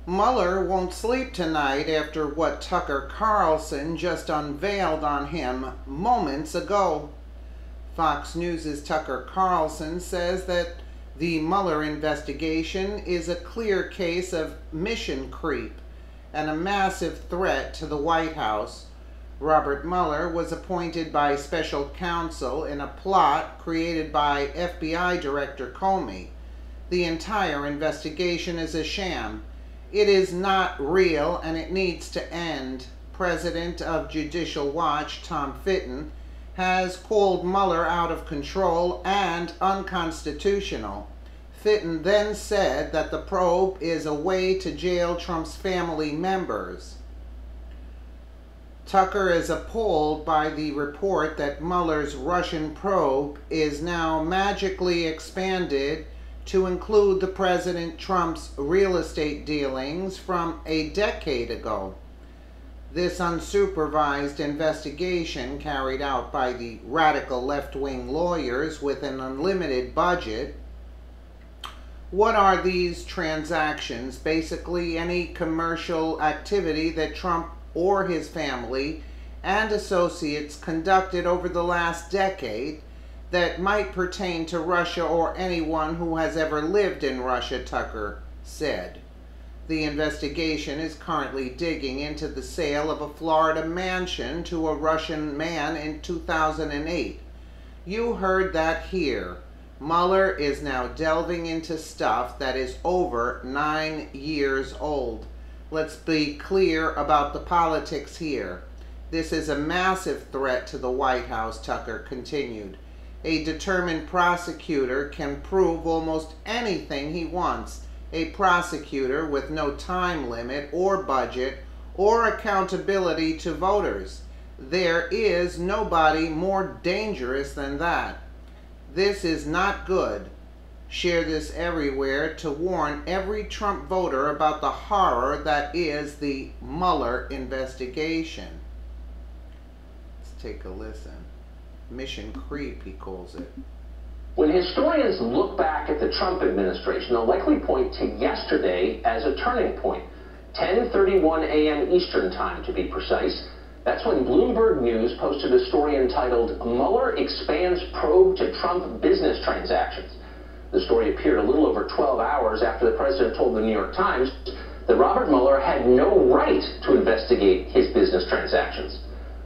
Mueller won't sleep tonight after what Tucker Carlson just unveiled on him moments ago. Fox News' Tucker Carlson says that the Mueller investigation is a clear case of mission creep and a massive threat to the White House. Robert Mueller was appointed by special counsel in a plot created by FBI Director Comey. The entire investigation is a sham. It is not real and it needs to end. President of Judicial Watch, Tom Fitton, has called Mueller out of control and unconstitutional. Fitton then said that the probe is a way to jail Trump's family members. Tucker is appalled by the report that Mueller's Russian probe is now magically expanded to include the President Trump's real estate dealings from a decade ago. This unsupervised investigation, carried out by the radical left-wing lawyers with an unlimited budget. What are these transactions? Basically, any commercial activity that Trump or his family and associates conducted over the last decade that might pertain to Russia or anyone who has ever lived in Russia, Tucker said. The investigation is currently digging into the sale of a Florida mansion to a Russian man in 2008. You heard that here. Mueller is now delving into stuff that is over 9 years old. Let's be clear about the politics here. This is a massive threat to the White House, Tucker continued. A determined prosecutor can prove almost anything he wants. A prosecutor with no time limit or budget or accountability to voters. There is nobody more dangerous than that. This is not good. Share this everywhere to warn every Trump voter about the horror that is the Mueller investigation. Let's take a listen. Mission creep, he calls it. When historians look back at the Trump administration, they'll likely point to yesterday as a turning point. 10:31 a.m. Eastern Time, to be precise. That's when Bloomberg News posted a story entitled, "Mueller Expands Probe to Trump Business Transactions." The story appeared a little over 12 hours after the president told the New York Times that Robert Mueller had no right to investigate his business transactions.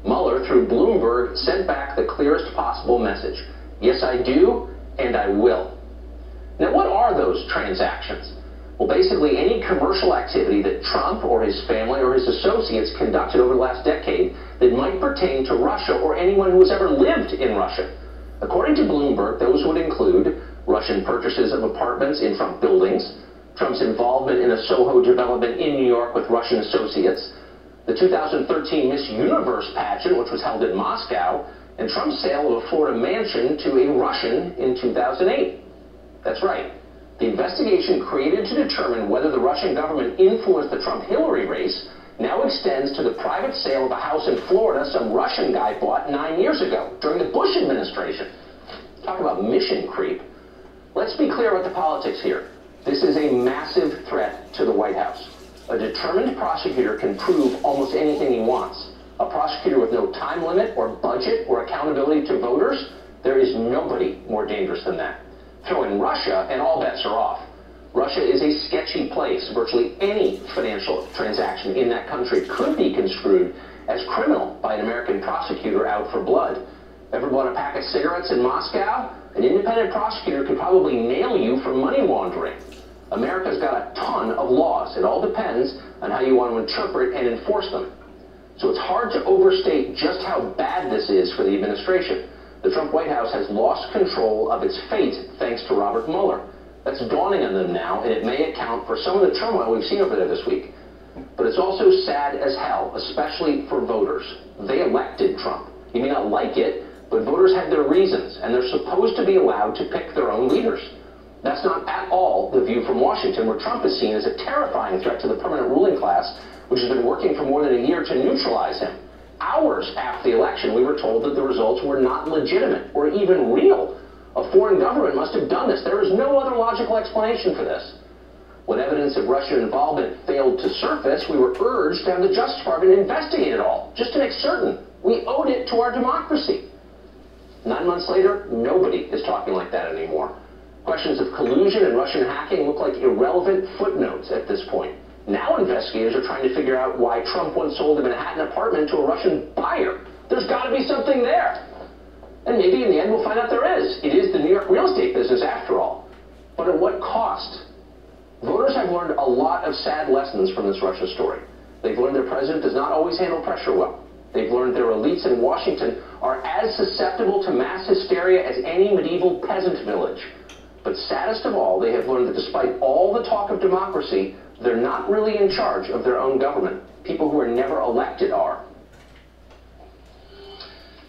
Mueller, through Bloomberg, sent back the clearest possible message. Yes, I do, and I will. Now, what are those transactions? Well, basically, any commercial activity that Trump or his family or his associates conducted over the last decade that might pertain to Russia or anyone who has ever lived in Russia. According to Bloomberg, those would include Russian purchases of apartments in Trump buildings, Trump's involvement in a Soho development in New York with Russian associates, the 2013 Miss Universe pageant, which was held in Moscow, and Trump's sale of a Florida mansion to a Russian in 2008. That's right. The investigation created to determine whether the Russian government influenced the Trump-Hillary race now extends to the private sale of a house in Florida some Russian guy bought 9 years ago during the Bush administration. Talk about mission creep. Let's be clear about the politics here. This is a massive threat to the White House. A determined prosecutor can prove almost anything he wants. A prosecutor with no time limit or budget or accountability to voters, there is nobody more dangerous than that. Throw in Russia and all bets are off. Russia is a sketchy place. Virtually any financial transaction in that country could be construed as criminal by an American prosecutor out for blood. Ever bought a pack of cigarettes in Moscow? An independent prosecutor could probably nail you for money laundering. America's got a ton of laws. It all depends on how you want to interpret and enforce them. So it's hard to overstate just how bad this is for the administration. The Trump White House has lost control of its fate thanks to Robert Mueller. That's dawning on them now, and it may account for some of the turmoil we've seen over there this week. But it's also sad as hell, especially for voters. They elected Trump. You may not like it, but voters had their reasons, and they're supposed to be allowed to pick their own leaders. That's not at all the view from Washington, where Trump is seen as a terrifying threat to the permanent ruling class, which has been working for more than a year to neutralize him. Hours after the election, we were told that the results were not legitimate or even real. A foreign government must have done this. There is no other logical explanation for this. When evidence of Russian involvement failed to surface, we were urged to have the Justice Department investigate it all, just to make certain we owed it to our democracy. 9 months later, nobody is talking like that anymore. Questions of collusion and Russian hacking look like irrelevant footnotes at this point. Now investigators are trying to figure out why Trump once sold a Manhattan apartment to a Russian buyer. There's got to be something there. And maybe in the end we'll find out there is. It is the New York real estate business after all. But at what cost? Voters have learned a lot of sad lessons from this Russia story. They've learned their president does not always handle pressure well. They've learned their elites in Washington are as susceptible to mass hysteria as any medieval peasant village. But saddest of all, they have learned that despite all the talk of democracy, they're not really in charge of their own government. People who are never elected are.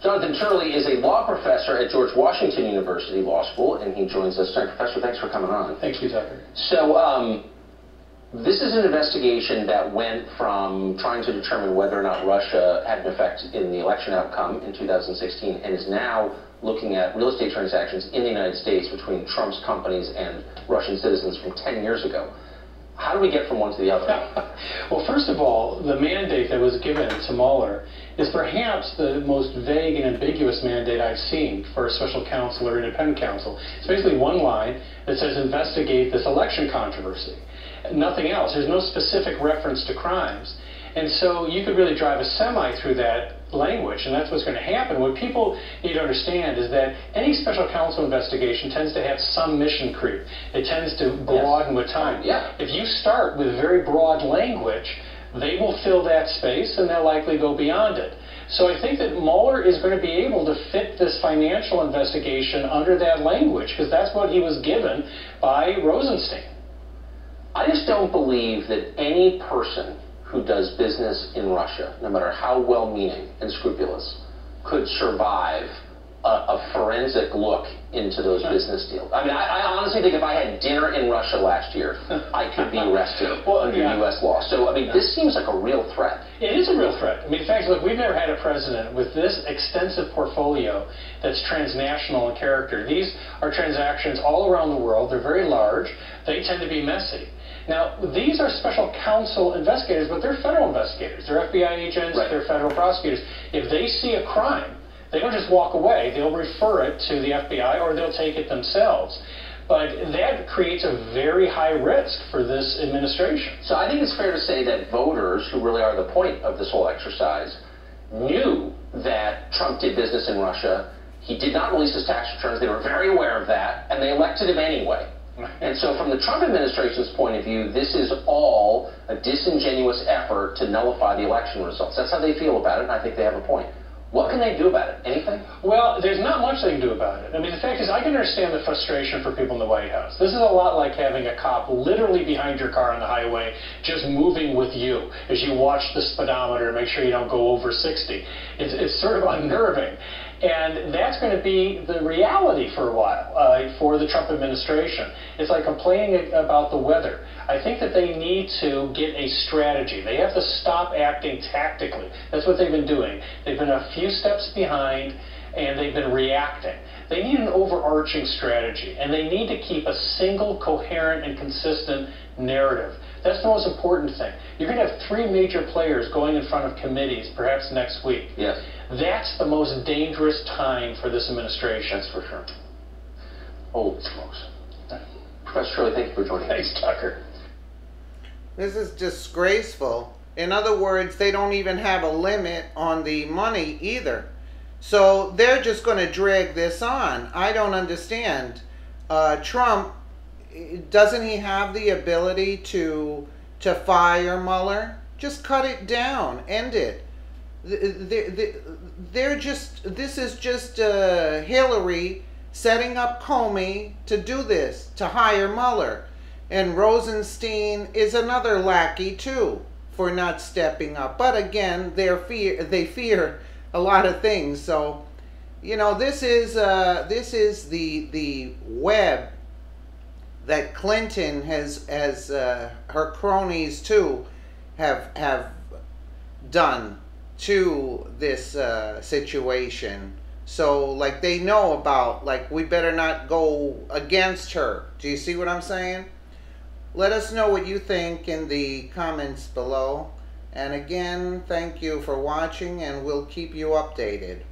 Jonathan Turley is a law professor at George Washington University Law School, and he joins us tonight. Professor, thanks for coming on. Thank you, Tucker. So, this is an investigation that went from trying to determine whether or not Russia had an effect in the election outcome in 2016 and is now looking at real estate transactions in the United States between Trump's companies and Russian citizens from 10 years ago. How do we get from one to the other? Well, first of all, the mandate that was given to Mueller is perhaps the most vague and ambiguous mandate I've seen for a special counsel or independent counsel. It's basically one line that says investigate this election controversy. Nothing else. There's no specific reference to crimes. And so you could really drive a semi through that language, and that's what's going to happen. What people need to understand is that any special counsel investigation tends to have some mission creep. It tends to broaden with time. Yeah. If you start with very broad language, they will fill that space and they'll likely go beyond it. So I think that Mueller is going to be able to fit this financial investigation under that language, because that's what he was given by Rosenstein. I just don't believe that any person who does business in Russia, no matter how well-meaning and scrupulous, could survive a forensic look into those business deals. I mean, I honestly think if I had dinner in Russia last year, I could be arrested under U.S. law. So, I mean, this seems like a real threat. It is a real threat. I mean, in fact, look, we've never had a president with this extensive portfolio that's transnational in character. These are transactions all around the world. They're very large. They tend to be messy. Now, these are special counsel investigators, but they're federal investigators. They're FBI agents, they're federal prosecutors. If they see a crime, they don't just walk away. They'll refer it to the FBI or they'll take it themselves. But that creates a very high risk for this administration. So I think it's fair to say that voters, who really are the point of this whole exercise, knew that Trump did business in Russia. He did not release his tax returns. They were very aware of that, and they elected him anyway. And so from the Trump administration's point of view, this is all a disingenuous effort to nullify the election results. That's how they feel about it, and I think they have a point. What can they do about it? Anything? Well, there's not much they can do about it. I mean, the fact is, I can understand the frustration for people in the White House. This is a lot like having a cop literally behind your car on the highway, just moving with you as you watch the speedometer and make sure you don't go over 60. It's sort of unnerving. And that's going to be the reality for a while for the Trump administration. It's like complaining about the weather. I think that they need to get a strategy. They have to stop acting tactically. That's what they've been doing. They've been a few steps behind, and they've been reacting. They need an overarching strategy, and they need to keep a single, coherent, and consistent narrative. That's the most important thing. You're going to have three major players going in front of committees, perhaps next week. Yes. That's the most dangerous time for this administration. That's for sure. Holy smokes. Professor Shirley, thank you for joining us. Thanks, Tucker. This is disgraceful. In other words, they don't even have a limit on the money either. So they're just going to drag this on. I don't understand. Trump, doesn't he have the ability to fire Mueller? Just cut it down. End it. This is just Hillary setting up Comey to do this, to hire Mueller. And Rosenstein is another lackey too for not stepping up. But again, they fear a lot of things. So, you know, this is the web that Clinton has her cronies too have done to this situation. So, like, they know about, like, we better not go against her. Do you see what I'm saying? Let us know what you think in the comments below. And again, thank you for watching, and we'll keep you updated.